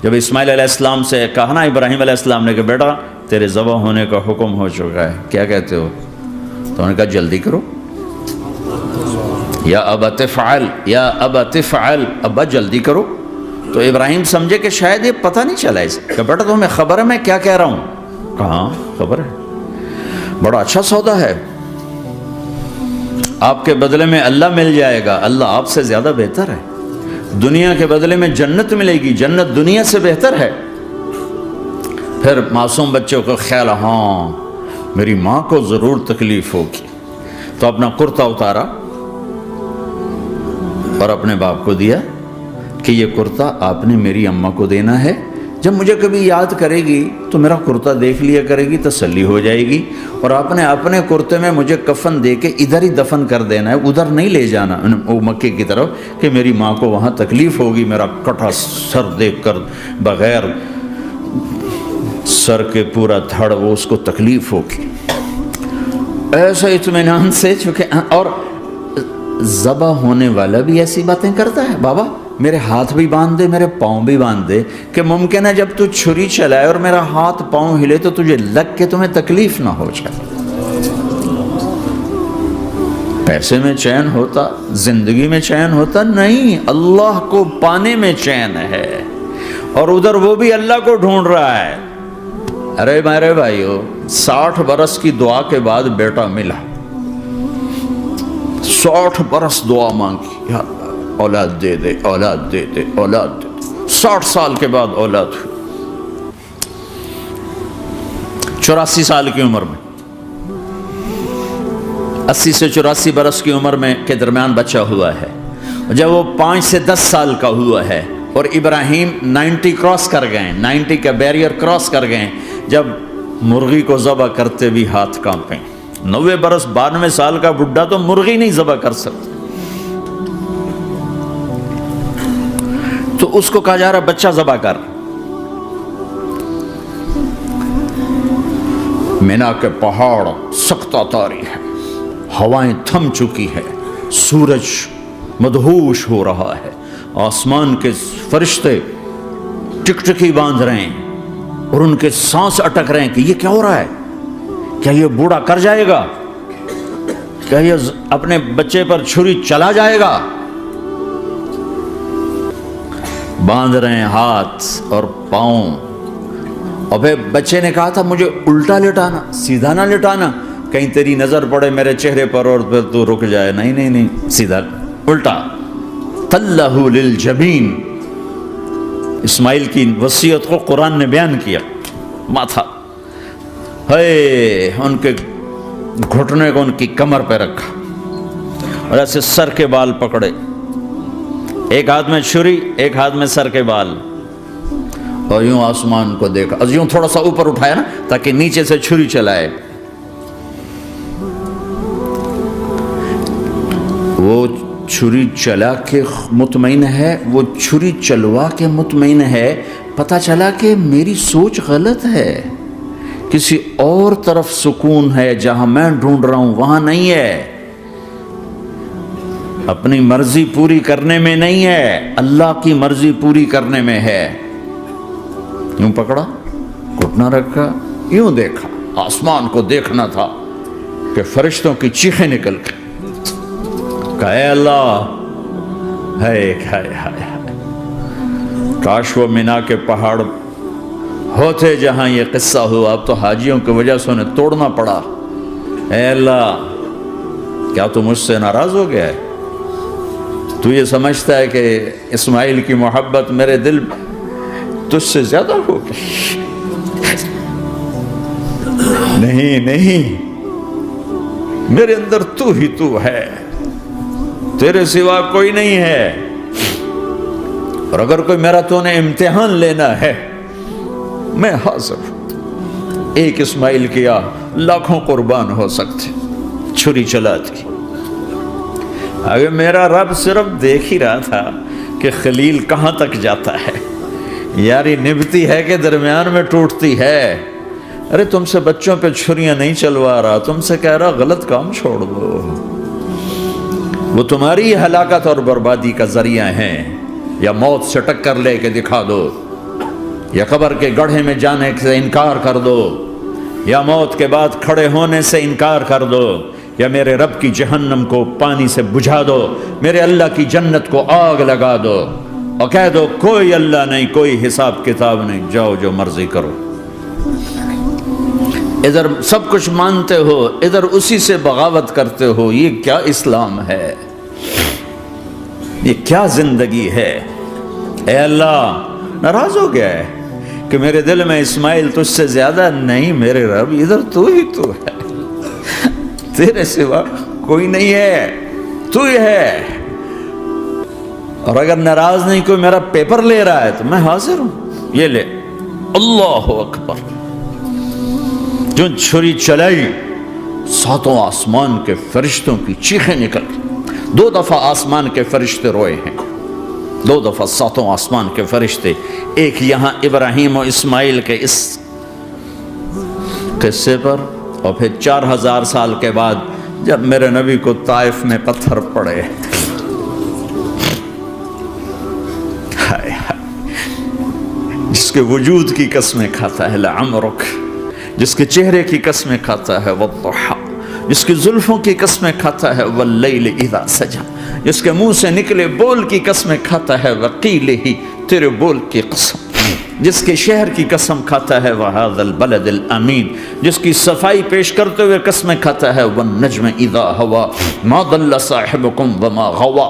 جب اسماعیل علیہ السلام سے کہا نا ابراہیم علیہ السلام نے کہ بیٹا تیرے ذبح ہونے کا حکم ہو چکا ہے، کیا کہتے ہو؟ تو انہوں نے کہا جلدی کرو، یا ابا تفعل، یا ابا تفعل، ابا جلدی کرو۔ تو ابراہیم سمجھے کہ شاید یہ پتہ نہیں چلا اسے کہ بیٹا تمہیں خبر ہے میں کیا کہہ رہا ہوں؟ کہاں خبر ہے، بڑا اچھا سودا ہے، آپ کے بدلے میں اللہ مل جائے گا، اللہ آپ سے زیادہ بہتر ہے، دنیا کے بدلے میں جنت ملے گی، جنت دنیا سے بہتر ہے۔ پھر معصوم بچوں کو خیال، ہاں میری ماں کو ضرور تکلیف ہوگی، تو اپنا کرتا اتارا اور اپنے باپ کو دیا کہ یہ کرتا آپ نے میری اماں کو دینا ہے، جب مجھے کبھی یاد کرے گی تو میرا کرتا دیکھ لیا کرے گی، تسلی ہو جائے گی، اور آپ نے اپنے کرتے میں مجھے کفن دے کے ادھر ہی دفن کر دینا ہے، ادھر نہیں لے جانا وہ مکے کی طرف کہ میری ماں کو وہاں تکلیف ہوگی، میرا کٹا سر دیکھ کر بغیر سر کے پورا دھڑ وہ اس کو تکلیف ہوگی۔ ایسا اطمینان سے، چونکہ اور ذبح ہونے والا بھی ایسی باتیں کرتا ہے، بابا میرے ہاتھ بھی باندھ دے، میرے پاؤں بھی باندھ دے، کہ ممکن ہے جب تو چھری چلائے اور میرا ہاتھ پاؤں ہلے تو تجھے لگ کے تمہیں تکلیف نہ ہو جائے۔ پیسے میں چین ہوتا، زندگی میں چین ہوتا نہیں، اللہ کو پانے میں چین ہے، اور ادھر وہ بھی اللہ کو ڈھونڈ رہا ہے۔ ارے میرے بھائیو، 60 برس کی دعا کے بعد بیٹا ملا، 60 برس دعا مانگی، یا اللہ اولاد دے دے، اولاد دے دے، اولاد دے دے، 60 سال کے بعد اولاد ہوئی، 84 سال کی عمر میں، 80 سے 84 برس کی عمر میں کے درمیان بچہ ہوا ہے۔ جب وہ 5 سے 10 سال کا ہوا ہے اور ابراہیم 90 کراس کر گئے، 90 کا بیریئر کراس کر گئے، جب مرغی کو ذبح کرتے بھی ہاتھ کانپیں، 90 برس 92 سال کا بڈھا تو مرغی نہیں ذبح کر سکتا، تو اس کو کہا جا رہا بچہ ذبح کر۔ مینا کے پہاڑ سختہ تاری ہے، ہوائیں تھم چکی ہے، سورج مدہوش ہو رہا ہے، آسمان کے فرشتے ٹکٹکی باندھ رہے ہیں اور ان کے سانس اٹک رہے ہیں کہ یہ کیا ہو رہا ہے، کیا یہ بوڑھا کر جائے گا، کیا یہ اپنے بچے پر چھری چلا جائے گا؟ باندھ رہے ہیں ہاتھ اور پاؤں، اور پھر بچے نے کہا تھا مجھے الٹا لٹانا، سیدھا نہ لٹانا، کہیں تیری نظر پڑے میرے چہرے پر اور پھر تو رک جائے، نہیں نہیں نہیں، سیدھا الٹا۔ تلہ للجبین، اسماعیل کی وصیت کو قرآن نے بیان کیا، ماتھا ہے ان کے گھٹنے کو ان کی کمر پہ رکھا اور ایسے سر کے بال پکڑے، ایک ہاتھ میں چھری، ایک ہاتھ میں سر کے بال، اور یوں آسمان کو دیکھا، یوں تھوڑا سا اوپر اٹھایا نا تاکہ نیچے سے چھری چلائے۔ وہ چھری چلا کے مطمئن ہے، وہ چھری چلوا کے مطمئن ہے، پتہ چلا کہ میری سوچ غلط ہے، کسی اور طرف سکون ہے، جہاں میں ڈھونڈ رہا ہوں وہاں نہیں ہے، اپنی مرضی پوری کرنے میں نہیں ہے، اللہ کی مرضی پوری کرنے میں ہے۔ یوں پکڑا، گھٹنا رکھا، یوں دیکھا، آسمان کو دیکھنا تھا کہ فرشتوں کی چیخیں نکل گئی، کہ اے اللہ، ہائے ہائے ہائے، کاش وہ مینا کے پہاڑ ہوتے جہاں یہ قصہ ہوا، اب تو حاجیوں کی وجہ سے انہیں توڑنا پڑا۔ اے اللہ، کیا تو مجھ سے ناراض ہو گیا ہے؟ تو یہ سمجھتا ہے کہ اسماعیل کی محبت میرے دل تجھ سے زیادہ ہوگی؟ نہیں نہیں، میرے اندر تو ہی تو ہے، تیرے سوا کوئی نہیں ہے، اور اگر کوئی میرا تو نے امتحان لینا ہے میں حاضر ہوں۔ ایک اسماعیل کیا لاکھوں قربان ہو سکتے، چھری چلاتی۔ اگر میرا رب صرف دیکھ ہی رہا تھا کہ خلیل کہاں تک جاتا ہے، یاری نبھتی ہے کہ درمیان میں ٹوٹتی ہے۔ ارے تم سے بچوں پہ چھریاں نہیں چلوا رہا، تم سے کہہ رہا غلط کام چھوڑ دو، وہ تمہاری ہلاکت اور بربادی کا ذریعہ ہیں، یا موت سے ٹکر لے کے دکھا دو۔ یا قبر کے گڑھے میں جانے سے انکار کر دو، یا موت کے بعد کھڑے ہونے سے انکار کر دو، یا میرے رب کی جہنم کو پانی سے بجھا دو، میرے اللہ کی جنت کو آگ لگا دو، اور کہہ دو کوئی اللہ نہیں، کوئی حساب کتاب نہیں، جاؤ جو مرضی کرو۔ ادھر سب کچھ مانتے ہو، ادھر اسی سے بغاوت کرتے ہو، یہ کیا اسلام ہے؟ یہ کیا زندگی ہے؟ اے اللہ، ناراض ہو گیا ہے کہ میرے دل میں اسماعیل تجھ سے زیادہ نہیں، میرے رب ادھر تو ہی تو ہے، تیرے سوا کوئی نہیں ہے، تو ہی ہے۔ اور اگر ناراض نہیں کوئی میرا پیپر لے رہا ہے تو میں حاضر ہوں، یہ لے۔ اللہ اکبر۔ جو چھری چلائی، ساتوں آسمان کے فرشتوں کی چیخیں نکل گئی۔ 2 دفعہ آسمان کے فرشتے روئے ہیں، 2 دفعہ ساتوں آسمان کے فرشتے، ایک یہاں ابراہیم و اسماعیل کے اس قصے پر، اور پھر 4000 سال کے بعد جب میرے نبی کو طائف میں پتھر پڑے۔ ہائے ہائے، جس کے وجود کی قسمیں کھاتا ہے لعمرک، جس کے چہرے کی قسمیں کھاتا ہے والضحی، جس کی زلفوں کی قسمیں کھاتا ہے واللیل اذا سجا، جس کے منہ سے نکلے بول کی قسمیں کھاتا ہے وقیلہ، تیرے بول کی قسم، جس کے شہر کی قسم کھاتا ہے وہذا البلد الامین، جس کی صفائی پیش کرتے ہوئے قسمیں کھاتا ہے والنجم اذا ہوا ما ضل صاحبکم وما غوا،